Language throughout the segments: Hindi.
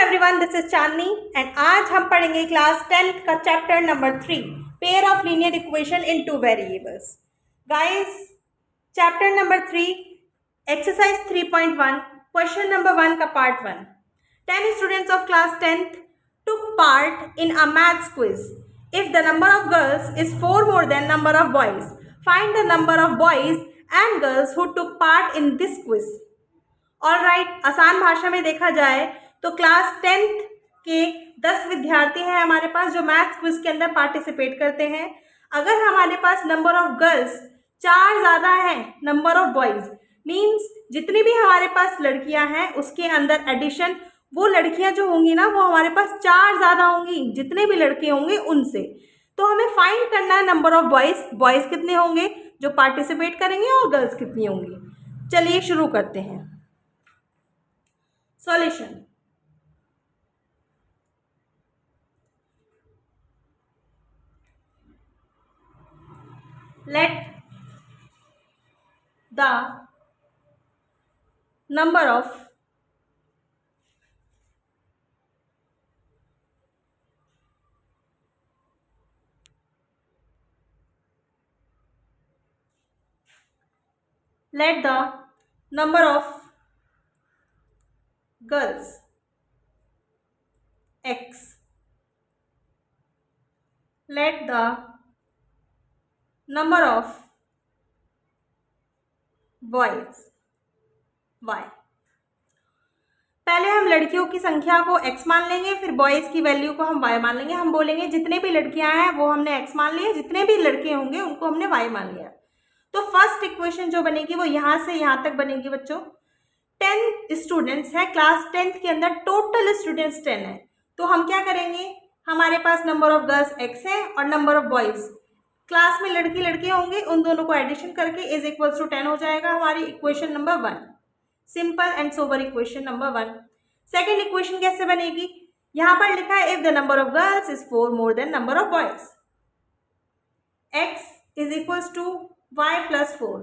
Everyone, this is Chandni and आज हम पढ़ेंगे क्लास 10th का chapter number 3 pair of linear equation in two variables. Guys, chapter number 3 exercise 3.1 question number 1 का part 1। 10 students of class 10th took part in a maths quiz. If the number of girls is 4 more than number of boys, find the number of boys and girls who took part in this quiz. All right, आसान भाषा में देखा जाए तो क्लास 10th के 10 विद्यार्थी हैं हमारे पास जो मैथ्स क्विज के अंदर पार्टिसिपेट करते हैं। अगर हमारे पास नंबर ऑफ गर्ल्स 4 ज़्यादा है नंबर ऑफ बॉयज़, मीन्स जितनी भी हमारे पास लड़कियां हैं उसके अंदर एडिशन, वो लड़कियां जो होंगी ना वो हमारे पास 4 ज़्यादा होंगी जितने भी लड़के होंगे उनसे। तो हमें फाइंड करना है नंबर ऑफ बॉयज़ कितने होंगे जो पार्टिसिपेट करेंगे और गर्ल्स कितनी होंगी। चलिए शुरू करते हैं। Solution. Let the number of girls X, let the number of boys Y। पहले हम लड़कियों की संख्या को x मान लेंगे, फिर बॉयज़ की वैल्यू को हम y मान लेंगे। हम बोलेंगे जितने भी लड़कियां हैं वो हमने x मान लिए, जितने भी लड़के होंगे उनको हमने y मान लिया। तो फर्स्ट इक्वेशन जो बनेगी वो यहाँ से यहाँ तक बनेगी। बच्चों 10 स्टूडेंट्स हैं क्लास 10th के अंदर, टोटल स्टूडेंट्स 10 है। तो हम क्या करेंगे, हमारे पास नंबर ऑफ गर्ल्स x है और नंबर ऑफ बॉयज़, क्लास में लड़के होंगे उन दोनों को एडिशन करके इज इक्वल्स टू 10 हो जाएगा हमारी equation number 1। Simple and sober equation number 1। Second equation कैसे बनेगी, यहाँ पर लिखा है if the number of girls is 4 more than number of boys, x is equals to y plus 4।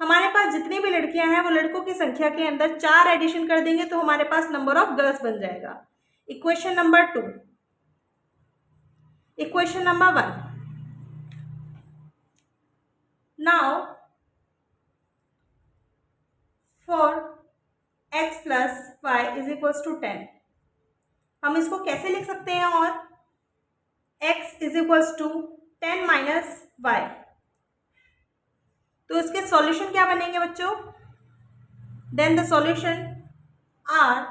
हमारे पास जितनी भी लड़कियां हैं वो लड़कों की संख्या के अंदर 4 एडिशन कर देंगे तो हमारे पास नंबर ऑफ गर्ल्स बन जाएगा। Equation number 2। Equation number 1, now for x plus y is equals to 10, हम इसको कैसे लिख सकते हैं, और x is equals to 10 minus y. तो इसके सॉल्यूशन क्या बनेंगे बच्चों, देन द सॉल्यूशन आर,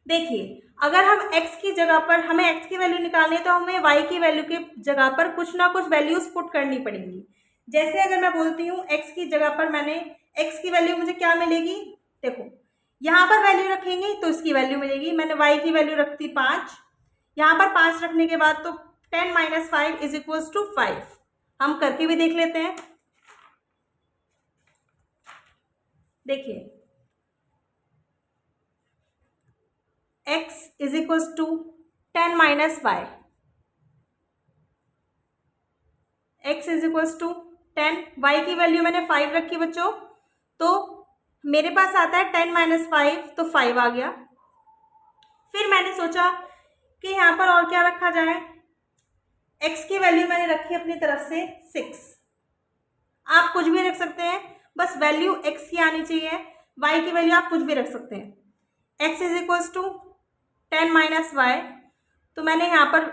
देखिए अगर हम x की जगह पर, हमें x की वैल्यू निकालनी है तो हमें y की वैल्यू की जगह पर कुछ ना कुछ वैल्यूज पुट करनी पड़ेंगी। जैसे अगर मैं बोलती हूँ x की जगह पर मैंने x की वैल्यू मुझे क्या मिलेगी, देखो यहाँ पर वैल्यू रखेंगे तो इसकी वैल्यू मिलेगी। मैंने y की वैल्यू रखती 5, यहाँ पर 5 रखने के बाद तो 10 माइनस 5 इज इक्वल्स टू 5। हम करके भी देख लेते हैं। देखिए x is equals to 10 minus y, x is equals to 10, y की वैल्यू मैंने 5 रखी बच्चों, तो मेरे पास आता है 10 माइनस 5, तो 5 आ गया। फिर मैंने सोचा कि यहाँ पर और क्या रखा जाए, x की वैल्यू मैंने रखी अपनी तरफ से 6। आप कुछ भी रख सकते हैं, बस वैल्यू x की आनी चाहिए। y की वैल्यू आप कुछ भी रख सकते हैं। x is equals to 10 minus y, तो मैंने यहाँ पर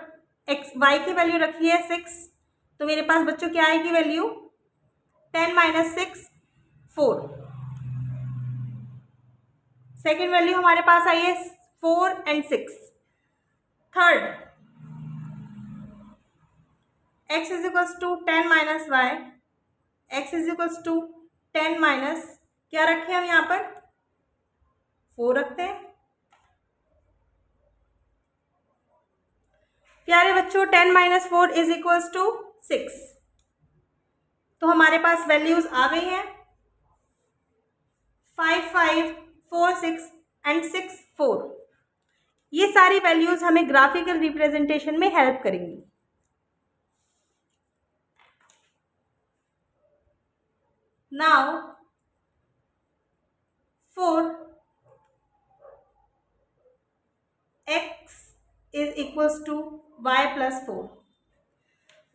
y की वैल्यू रखी है 6, तो मेरे पास बच्चों क्या आएगी वैल्यू, 10 माइनस 6 4। सेकेंड वैल्यू हमारे पास आई है 4 and 6। Third x is equals to 10 minus y, x is equals to 10 minus, क्या रखे हम यहाँ पर 4 रखते हैं। प्यारे बच्चों 10 माइनस 4 इज इक्वल्स टू 6, तो हमारे पास वैल्यूज आ गई हैं 5 5 4 6 एंड 6 4। ये सारी वैल्यूज हमें ग्राफिकल रिप्रेजेंटेशन में हेल्प करेंगी। Now for is equals to y plus 4।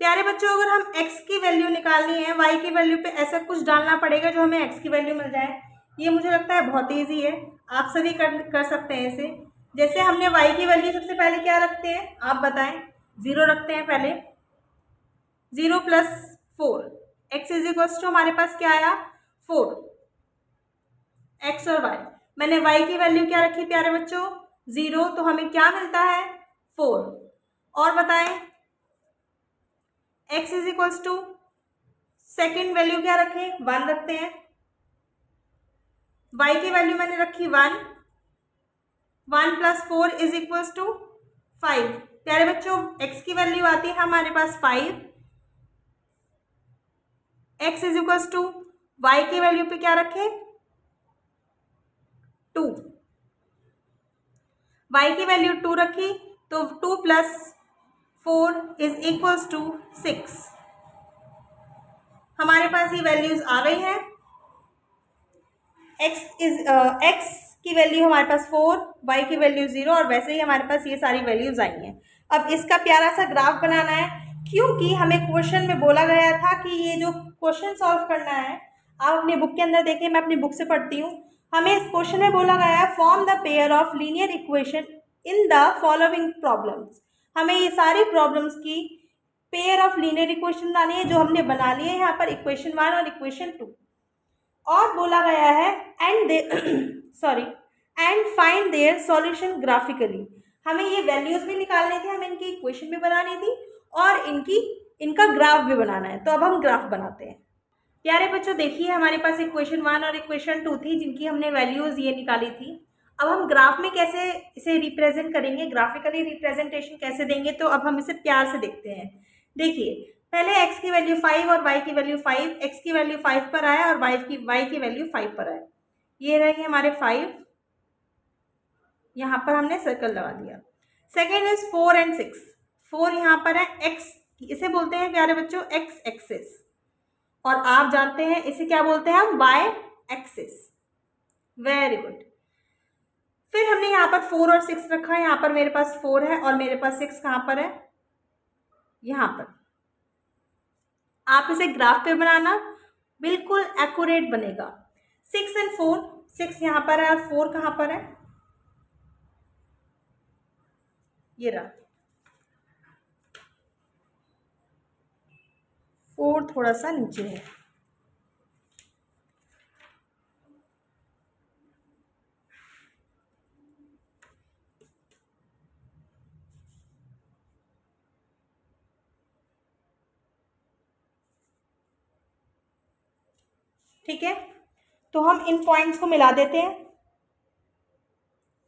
प्यारे बच्चों, अगर हम x की वैल्यू निकालनी है, y की वैल्यू पे ऐसा कुछ डालना पड़ेगा जो हमें x की वैल्यू मिल जाए। ये मुझे लगता है बहुत ईजी है, आप सभी कर सकते हैं इसे। जैसे हमने y की वैल्यू सबसे पहले क्या रखते हैं, आप बताएं। 0 रखते हैं पहले। 0 plus 4, x is equals to हमारे पास क्या आया 4, x और y। मैंने y की वैल्यू क्या रखी प्यारे बच्चों 0, तो हमें क्या मिलता है 4। और बताएं x is equals to second value क्या रखें 1 रखते हैं। y की वैल्यू मैंने रखी 1, 1 प्लस 4 इज इक्वल्स टू 5। प्यारे बच्चों x की वैल्यू आती है हमारे पास 5, x is equals to y की वैल्यू पे क्या रखें 2, y की वैल्यू 2 रखी तो 2 प्लस 4 इज इक्वल्स टू 6। हमारे पास ये वैल्यूज आ गई हैं। x की वैल्यू हमारे पास 4, y की वैल्यू 0 और वैसे ही हमारे पास ये सारी वैल्यूज आई हैं। अब इसका प्यारा सा ग्राफ बनाना है, क्योंकि हमें क्वेश्चन में बोला गया था कि ये जो क्वेश्चन सॉल्व करना है, आप अपनी बुक के अंदर देखें, मैं अपनी बुक से पढ़ती हूँ। हमें इस क्वेश्चन में बोला गया है form the pair of linear equation in the following problems. हमें ये सारी प्रॉब्लम्स की पेयर ऑफ लीनियर इक्वेशन बनानी है, जो हमने बना लिए हैं यहाँ पर इक्वेशन 1 और इक्वेशन 2। और बोला गया है and find their solution graphically. हमें ये वैल्यूज भी निकालनी थी, हमें इनकी इक्वेशन भी बनानी थी और इनका ग्राफ भी बनाना है। तो अब हम ग्राफ बनाते हैं। प्यारे बच्चों देखिए, हमारे पास इक्वेशन 1 और इक्वेशन 2 थी जिनकी हमने वैल्यूज ये निकाली थी। अब हम ग्राफ में कैसे इसे रिप्रेजेंट करेंगे, ग्राफिकली रिप्रेजेंटेशन कैसे देंगे, तो अब हम इसे प्यार से देखते हैं। देखिए पहले x की वैल्यू 5 और y की वैल्यू 5, x की वैल्यू 5 पर आया और y की वैल्यू 5 पर आया। ये रहेंगे हमारे 5, यहाँ पर हमने सर्कल लगा दिया। Second is 4 and 6। 4 यहाँ पर है, x इसे बोलते हैं प्यारे बच्चों x एक्सिस, और आप जानते हैं इसे क्या बोलते हैं हम y एक्सिस। Very good. फिर हमने यहाँ पर 4 और 6 रखा है, यहाँ पर मेरे पास 4 है और मेरे पास 6 कहाँ पर है, यहाँ पर। आप इसे ग्राफ पे बनाना, बिल्कुल एक्यूरेट बनेगा। 6 एंड 4, 6 यहाँ पर है और 4 कहाँ पर है, ये रहा। 4 थोड़ा सा नीचे है। ठीक है, तो हम इन पॉइंट्स को मिला देते हैं।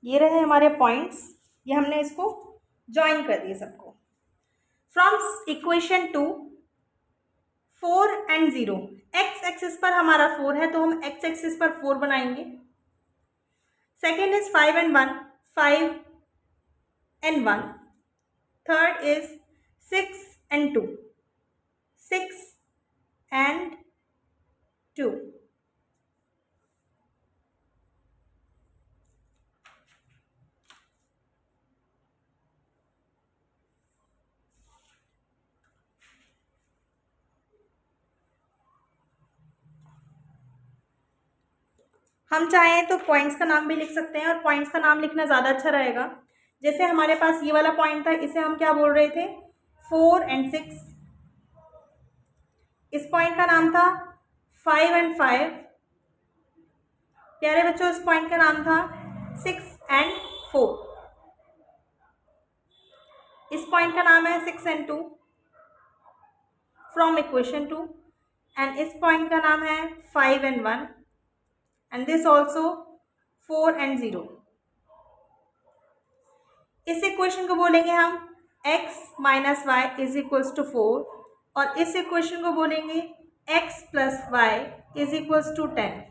ये रहे हमारे पॉइंट्स, ये हमने इसको ज्वाइन कर दिए सबको। From equation 2 4 and 0, x axis पर हमारा 4 है तो हम x एक्सिस पर 4 बनाएंगे। Second is 5 and 1, 5 and 1। Third is 6 and 2, 6 and 2। हम चाहें तो पॉइंट्स का नाम भी लिख सकते हैं और पॉइंट्स का नाम लिखना ज़्यादा अच्छा रहेगा। जैसे हमारे पास ये वाला पॉइंट था, इसे हम क्या बोल रहे थे 4 एंड 6। इस पॉइंट का नाम था 5 एंड 5। प्यारे बच्चों इस पॉइंट का नाम था 6 एंड 4। इस पॉइंट का नाम है 6 एंड 2 फ्रॉम इक्वेशन 2। एंड इस पॉइंट का नाम है 5 and 1 and this also 4 and 0। इस इक्वेशन को बोलेंगे हम x minus y is equals to 4 और इस इक्वेशन को बोलेंगे x plus y is equals to 10।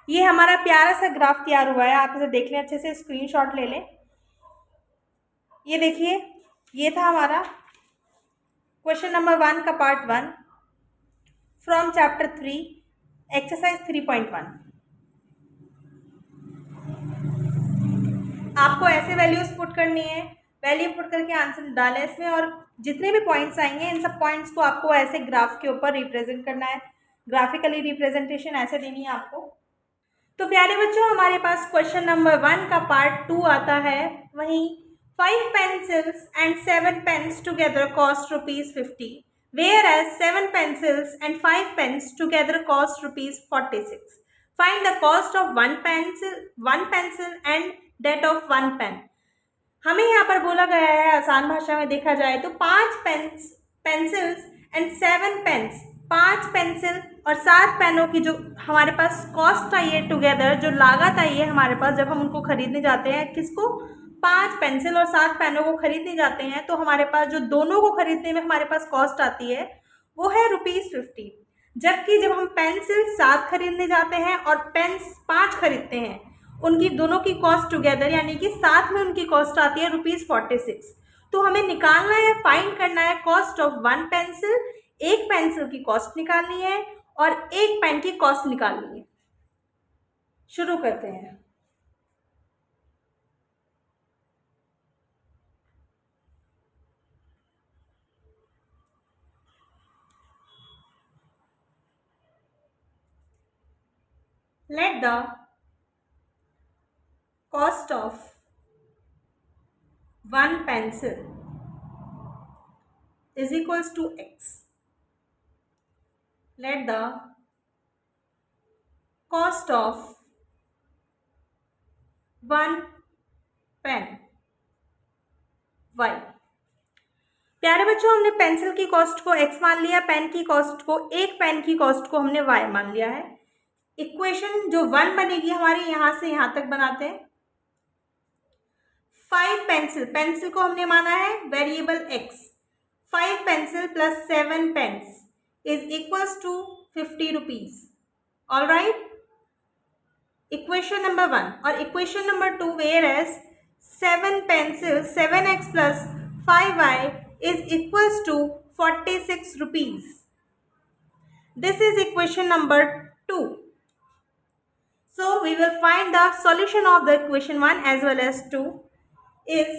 ये हमारा प्यारा सा ग्राफ तैयार हुआ है, आप इसे देख लें अच्छे से, स्क्रीनशॉट ले लें। ये देखिए, ये था हमारा क्वेश्चन नंबर 1 का पार्ट 1 फ्रॉम चैप्टर 3 एक्सरसाइज 3.1। आपको ऐसे वैल्यूज पुट करनी है। वैल्यू पुट करके आंसर डालें इसमें, और जितने भी पॉइंट्स आएंगे इन सब पॉइंट्स को आपको ऐसे ग्राफ के ऊपर रिप्रेजेंट करना है, ग्राफिकली रिप्रेजेंटेशन ऐसे देनी है आपको। तो प्यारे बच्चों, हमारे पास क्वेश्चन नंबर 1 का पार्ट 2 आता है। वहीं 5 pencils and 7 pens together cost ₹50, whereas 7 pencils and 5 pens together cost ₹46. Find the cost of one pencil and that of one pen. हमें यहाँ पर बोला गया है, आसान भाषा में देखा जाए तो 5 पेंसिल्स एंड 7 पेन्स, 5 पेंसिल और 7 पेनों की जो हमारे पास कॉस्ट आई है टुगेदर, जो लागत आई है हमारे पास जब हम उनको खरीदने जाते हैं, किसको, 5 पेंसिल और 7 पेनों को खरीदने जाते हैं, तो हमारे पास जो दोनों को खरीदने में हमारे पास कॉस्ट आती है वो है ₹50। जबकि जब हम पेंसिल 7 खरीदने जाते हैं और पेन्स 5 खरीदते हैं, उनकी दोनों की कॉस्ट टुगेदर यानी कि साथ में उनकी कॉस्ट आती है ₹46। तो हमें निकालना है, फाइंड करना है कॉस्ट ऑफ वन पेंसिल, एक पेंसिल की कॉस्ट निकालनी है और एक पेन की कॉस्ट निकालनी है। शुरू करते हैं। Let the cost of one pencil is equals to x. Let the cost of one pen y. प्यारे बच्चों, हमने पेंसिल की कॉस्ट को x मान लिया, पेन की कॉस्ट को, एक पेन की कॉस्ट को हमने y मान लिया है। इक्वेशन जो 1 बनेगी हमारी, यहां से यहां तक बनाते हैं। 5 पेंसिल, पेंसिल को हमने माना है variable x, 5 pencil plus 7 pens is equals to ₹50। All right, equation number 1। और equation number 2, whereas 7 pencil 7x plus 5y is equals to ₹46. This is equation number 2. So we will find the solution of the equation 1 as well as 2 is,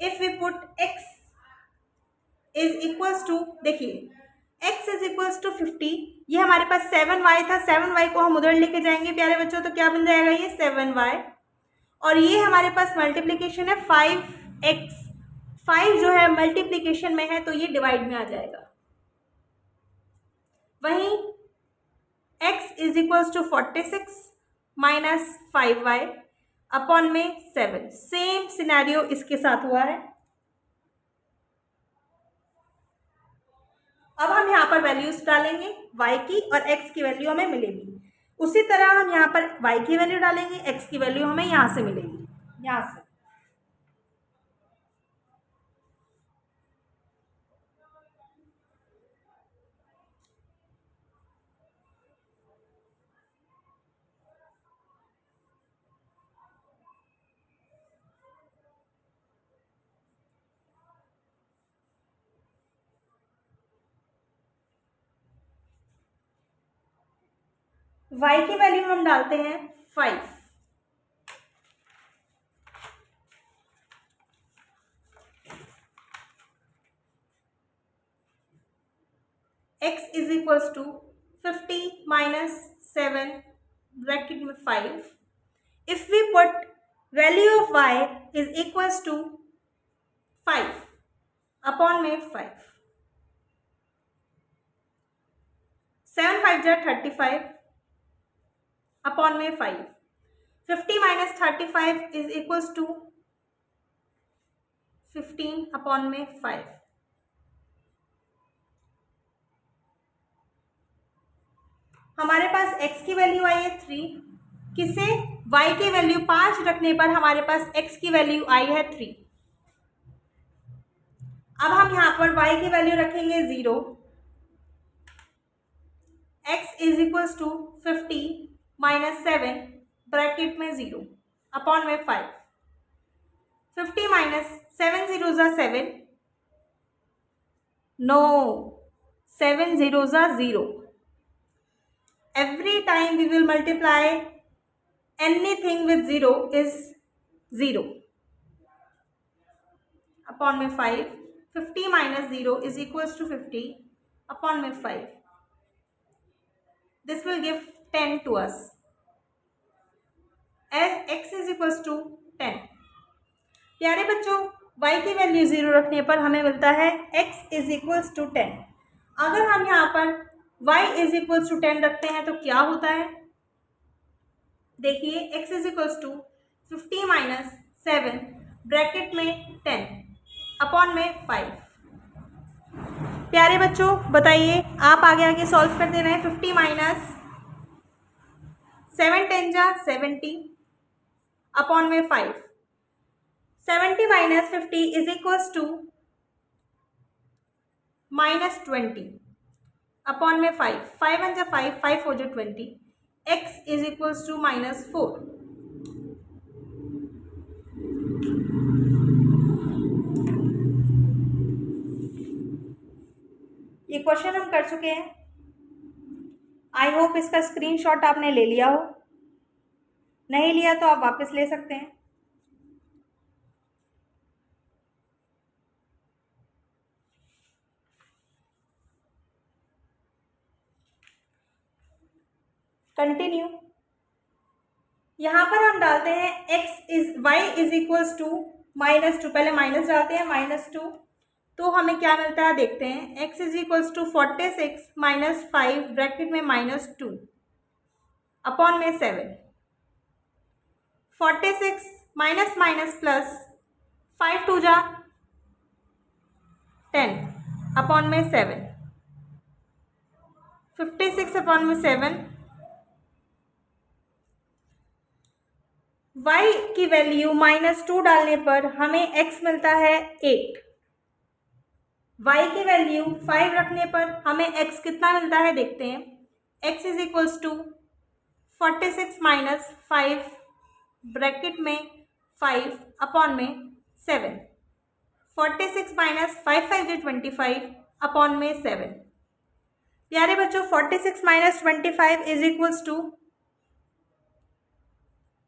if we put x is equals to, देखिए x is equals to 50, ये हमारे पास 7y था, 7y को हम उधर लेके जाएंगे प्यारे बच्चों, तो क्या बन जाएगा ये 7y, और ये हमारे पास मल्टीप्लीकेशन है 5x, 5 जो है मल्टीप्लीकेशन में है तो ये डिवाइड में आ जाएगा। वहीं x is equals to 46 minus 5y upon में 7। सेम सिनेरियो इसके साथ हुआ है। अब हम यहाँ पर वैल्यूज डालेंगे, y की और x की वैल्यू हमें मिलेगी। उसी तरह हम यहाँ पर y की वैल्यू डालेंगे, x की वैल्यू हमें यहाँ से मिलेगी, यहाँ से। y की वैल्यू हम डालते हैं 5, x is equals to 50 minus 7 bracket में 5। If we put value of y is equals to 5 upon में 5, 7 5 जा 35 अपॉन में 5, 50 minus 35 is equals to 15 upon में 5। हमारे पास x की वैल्यू आई है 3, किसे, y की वैल्यू 5 रखने पर हमारे पास x की वैल्यू आई है 3। अब हम यहाँ पर y की वैल्यू रखेंगे 0, x is equals to 50 minus 7 bracket में 0 अपॉन में 5, 50 माइनस 7 0 जा 7, नो 7 0 जा 0। Every time we will multiply anything with 0 is 0. Upon में 5, 50 minus 0 is equals to 50 upon में 5. This will give 10 to us. As x is equals to 10. प्यारे बच्चों, y की वैल्यू 0 रखने पर हमें मिलता है x इज इक्वल्स टू 10. अगर हम यहाँ पर y इज इक्वल्स टू 10 रखते हैं तो क्या होता है? देखिए, x is equals to 50 minus 7 bracket में 10 अपॉन में 5. प्यारे बच्चों बताइए, आप आगे आगे सॉल्व कर दे रहे हैं. 50 माइनस 7 10 जा 70 अपॉन में 5. 70 minus 50 is equals to minus 20 upon में 5. 5 1 जा 5, 5 4 जा 20. x is equals to minus 4. ये क्वेश्चन हम कर चुके हैं. आई होप इसका स्क्रीनशॉट आपने ले लिया हो. नहीं लिया तो आप वापस ले सकते हैं. कंटिन्यू. यहाँ पर हम डालते हैं y is equals to minus 2. पहले माइनस डालते हैं, माइनस 2. तो हमें क्या मिलता है देखते हैं. x is equals to 46 minus 5 bracket में माइनस 2 अपॉन में 7. 46 माइनस माइनस प्लस 5 2 जा 10 अपॉन में 7. 56 अपॉन में 7. y की वैल्यू माइनस 2 डालने पर हमें x मिलता है 8. y की वैल्यू 5 रखने पर हमें x कितना मिलता है देखते हैं. x is equals to 46 minus 5 bracket में 5 अपॉन में 7. 46 माइनस 5 5 जो 25 अपॉन में 7. प्यारे बच्चों, 46 minus 25 is equals to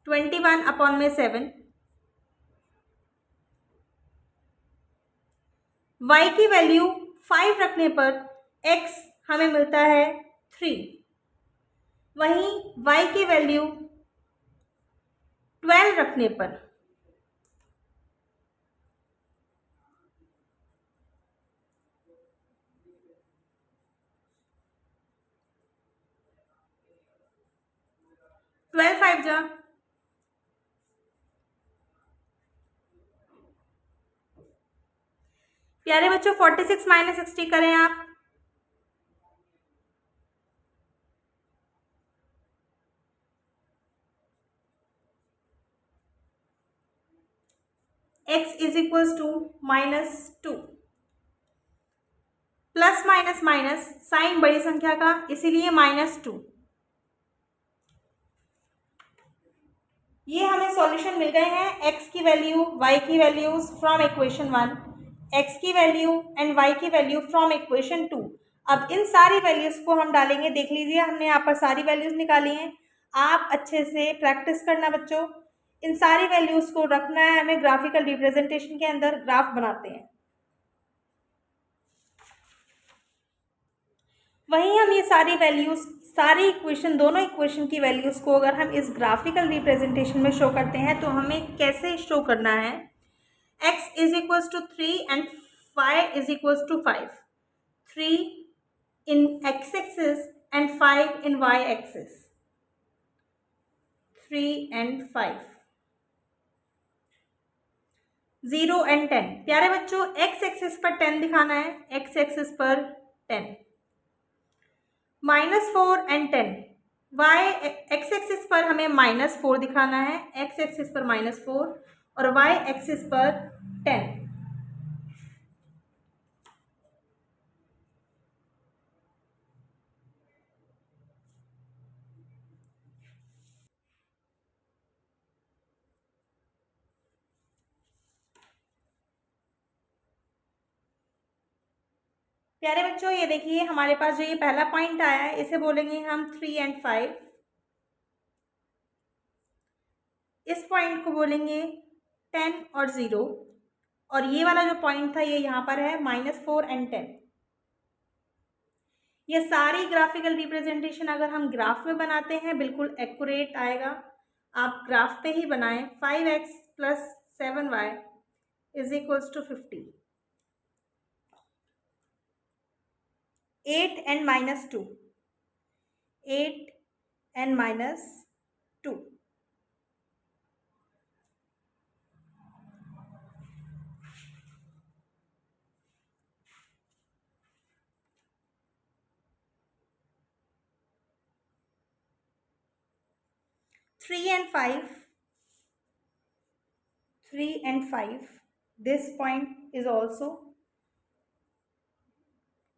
21 upon में 7. y की वैल्यू 5 रखने पर x हमें मिलता है 3. वहीं y की वैल्यू 12 रखने पर ट्वेल्व 5 जा प्यारे बच्चों 46 माइनस 60 करें आप. x is equals to minus 2. Plus minus minus sign बड़ी संख्या का, इसीलिए माइनस 2. ये हमें सॉल्यूशन मिल गए हैं. x की वैल्यू, y की वैल्यूज फ्रॉम इक्वेशन 1, x की वैल्यू एंड y की वैल्यू फ्रॉम इक्वेशन 2. अब इन सारी वैल्यूज़ को हम डालेंगे. देख लीजिए, हमने यहाँ पर सारी वैल्यूज़ निकाली हैं. आप अच्छे से प्रैक्टिस करना बच्चों. इन सारी वैल्यूज़ को रखना है हमें ग्राफिकल रिप्रेजेंटेशन के अंदर. ग्राफ बनाते हैं. वहीं हम ये सारी वैल्यूज़, सारी इक्वेशन, दोनों इक्वेशन की वैल्यूज़ को अगर हम इस ग्राफिकल रिप्रेजेंटेशन में शो करते हैं तो हमें कैसे शो करना है. x is equals to 3 and y is equals to 5. 3 in x axis and 5 in y axis. 3 and 5. 0 and 10. प्यारे बच्चों, x एक्सिस पर 10 दिखाना है. x एक्सिस पर 10. Minus 4 and 10. y x axis पर हमें माइनस 4 दिखाना है. x एक्सिस पर माइनस 4 और y एक्सिस पर 10. प्यारे बच्चों, ये देखिए हमारे पास जो ये पहला पॉइंट आया है इसे बोलेंगे हम 3 एंड 5. इस पॉइंट को बोलेंगे 10 और 0. और ये वाला जो पॉइंट था ये यहाँ पर है -4 and 10। ये सारी ग्राफिकल रिप्रेजेंटेशन अगर हम ग्राफ में बनाते हैं बिल्कुल एक्यूरेट आएगा। आप ग्राफ पे ही बनाएं। 5x + 7y = 50। 8 and -2, 8 and -2, 3 and 5, 3 and 5, this point is also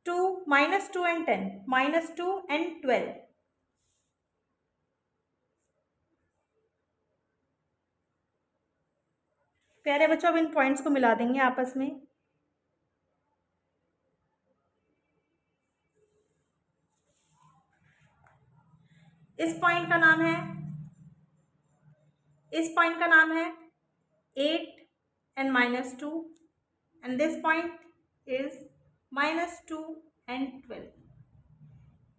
2, -2 and 10, -2 and 12, प्यारे बच्चों अब इन पॉइंट्स को मिला देंगे आपस में। इस पॉइंट का नाम है 8 and -2 and this point is -2 and 12।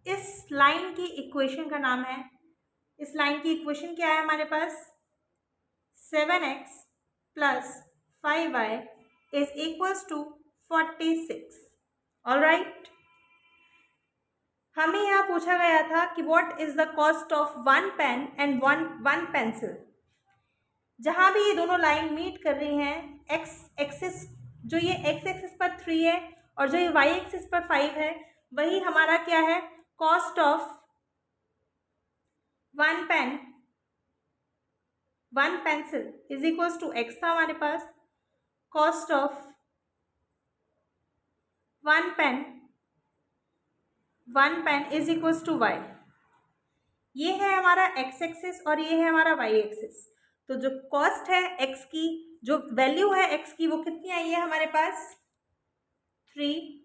इस लाइन की इक्वेशन का नाम है, इस लाइन की इक्वेशन क्या है हमारे पास, 7x + 5y = 46। ऑलराइट, हमें यहाँ पूछा गया था कि what is the cost of 1 pen and one pencil. जहाँ भी ये दोनों लाइन मीट कर रही हैं, एक्स एक्सिस जो ये एक्स एक्सिस पर 3 है और जो ये वाई एक्सिस पर 5 है, वही हमारा क्या है, cost of 1 pen 1 pencil = x था हमारे पास। Cost of 1 pen = y। ये है हमारा x एक्सिस और ये है हमारा y एक्सिस। तो जो कॉस्ट है x की, जो वैल्यू है x की, वो कितनी आई है हमारे पास, 3,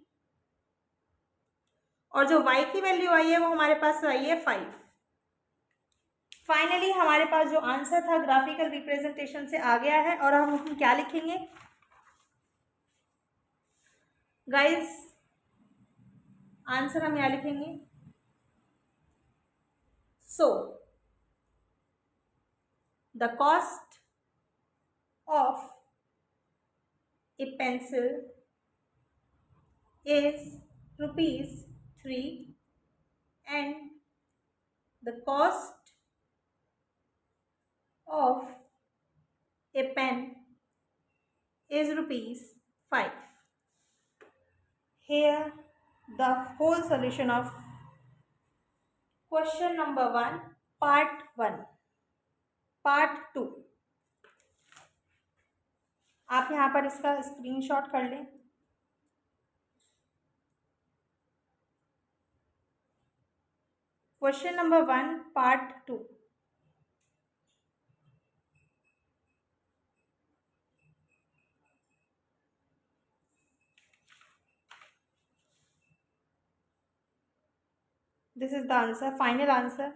और जो y की वैल्यू आई है वो हमारे पास आई है 5। फाइनली हमारे पास जो आंसर था ग्राफिकल रिप्रेजेंटेशन से आ गया है। और हम क्या लिखेंगे गाइस, आंसर हम यहाँ लिखेंगे, so the cost of a pencil is ₹3 and the cost of a pen is ₹5। Here the whole solution of question number 1 part 1। part 2 आप यहाँ पर इसका स्क्रीनशॉट कर लें। Question number 1 part 2। This is the answer, final answer।